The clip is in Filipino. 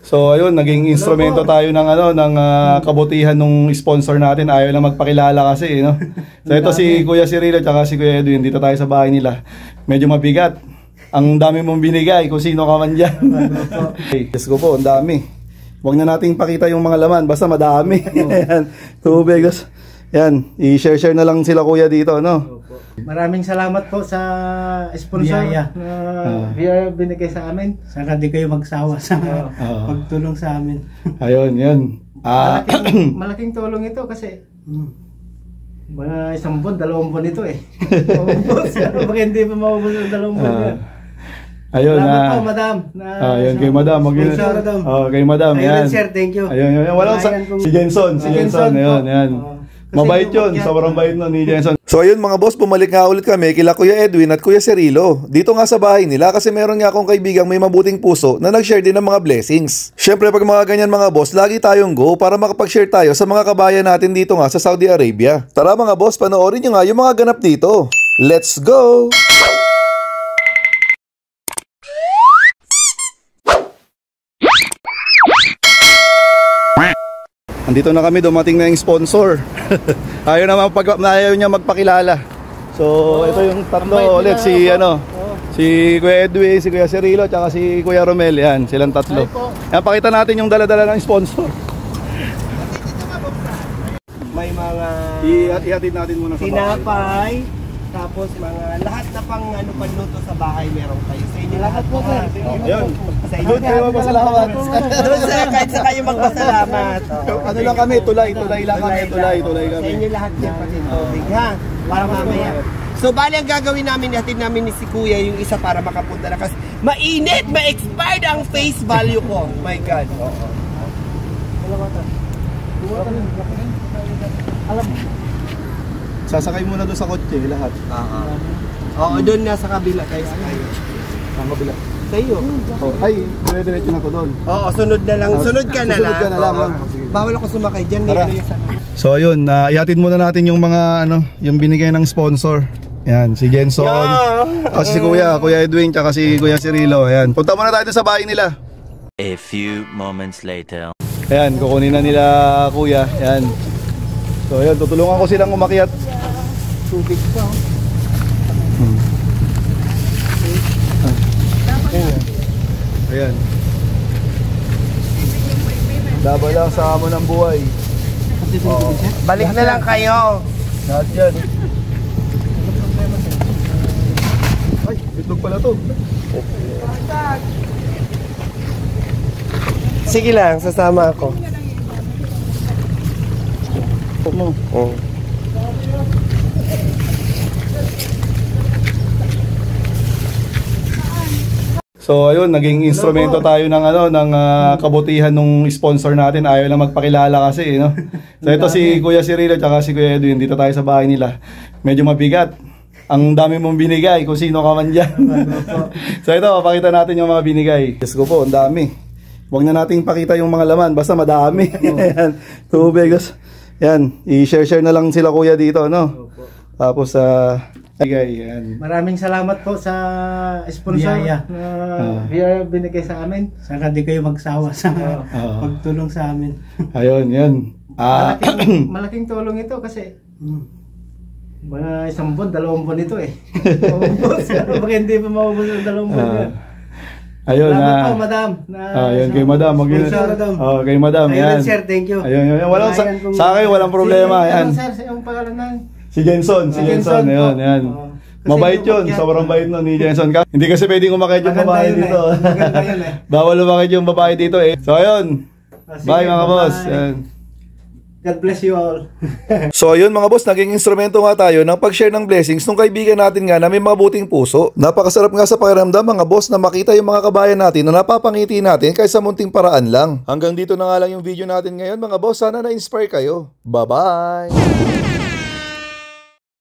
So ayun, naging instrumento tayo ng kabutihan ng sponsor natin. Ayaw lang magpakilala kasi, no. So ito si Kuya Cirilo at si Kuya Edwin, dito tayo sa bahay nila. Medyo mabigat. Ang dami mong binigay kung sino ka man diyan. Okay, let's go po, ang dami. Huwag na nating pakita yung mga laman, basta madami. Ayan, tubig. Yan, i-share na lang sila kuya dito, no? Maraming salamat po sa sponsor na binigay sa amin. Sana di kayo magsawa sa pagtulong sa amin. Ayun, yan. Malaking tulong ito kasi mga 1 buwan, 2 buwan ito eh. Baka hindi pa maubos ang 2 buwan yan. Ayun, salamat po, madam. Ayun, kay madam. Kay madam, yan. Ayun, sir, thank you. Ayun, si Jenson. Ayun, yan. Mabait yun, sobrang bait nun ni Jenson. So ayun mga boss, bumalik nga ulit kami kila Kuya Edwin at Kuya Cirilo. Dito nga sa bahay nila kasi meron nga akong kaibigang may mabuting puso na nag-share din ng mga blessings. Syempre pag mga ganyan mga boss, lagi tayong go para makapag-share tayo sa mga kabayan natin dito nga sa Saudi Arabia. Tara mga boss, panoorin nyo nga yung mga ganap dito. Let's go! Andito na kami, dumating na yung sponsor. Ayaw niya magpakilala. So ito yung tatlo ulit, si Kuya Edwin, si Kuya Cirilo, at si Kuya Romel. Yan, silang tatlo. Yan, pakita natin yung dala-dala ng sponsor. May mga ihatid natin muna sa tinapay, tapos mga lahat na pang panluto sa bahay meron kayo. Sa inyo lahat po sir. Ayun. Sa inyo kayo magpasalamat. Kahit sa kayo magpasalamat. Ano lang kami, tulay lang kami, tulay kami. Sa inyo lahat yan pati tubig ha. Para mamaya. So bali ang gagawin namin, hatid namin ni si Kuya yung isa para makapunta na kasi mainit, ma-expired ang face value ko. My God. Alam mo. Sasakay muna doon sa kotse, lahat. Oo, doon na sa kabila tayo sakay. Sa kabila. Sa iyo. Ay, dire-diretso na to doon. Oo, sunod na lang. Sunod ka na lang. Bawal ako sumakay dyan. So ayun, ihatid muna natin yung mga yung binigay ng sponsor. Ayan, si Jenson, kasi si Kuya Edwin, tsaka si Kuya Cirilo. Ayan, punta muna tayo sa bahay nila. A few moments later. Ayan, kukunin na nila Kuya. Ayan. So ayun, tutulungan ko silang umakyat. Tubig pa. Ayan. Laban lang sa hamon ng buhay. Balik na lang kayo. Lahat yan. Ay, itlog pala to. Sige lang, sasama ako. So ayun, naging instrumento tayo ng kabutihan ng sponsor natin. Ayaw lang magpakilala kasi, no. So ito si Kuya Cirilo at si Kuya Edwin, dito tayo sa bahay nila. Medyo mabigat. Ang dami mong binigay kung sino ka man diyan. So ito, papakita natin yung mga binigay. Let's go po, ang dami. Huwag na nating pakita yung mga laman, basta madami. Ayan, tubig. Yan, i-share na lang sila kuya dito, no? Tapos yan. Maraming salamat po sa sponsor na binigay sa amin. Sana di kayo magsawa sa pagtulong sa amin. Ayun, yan. Malaking tulong ito kasi mga 1 buwan, 2 buwan ito eh. Baka hindi pa maubos ang 2 buwan yan. Ayun, salamat po, madam. Ayun, kay madam. Kay madam, yan. Ayun, sir, thank you. Ayun, sa akin, walang problema. Yan. Sir, yung pangalan na si Jenson. Ayun, yan. Mabait yun, sobrang bait nun ni Jenson. Hindi kasi pwedeng umakit yung babae dito. Bawal umakit yung babae dito eh. So ayun, bye mga boss. God bless you all. So ayun mga boss, naging instrumento nga tayo ng pag-share ng blessings nung kaibigan natin nga na may mabuting puso. Napakasarap nga sa pakiramdam mga boss na makita yung mga kabayan natin na napapangiti natin kaysa munting paraan lang. Hanggang dito na nga lang yung video natin ngayon mga boss. Sana na-inspire kayo. Bye-bye!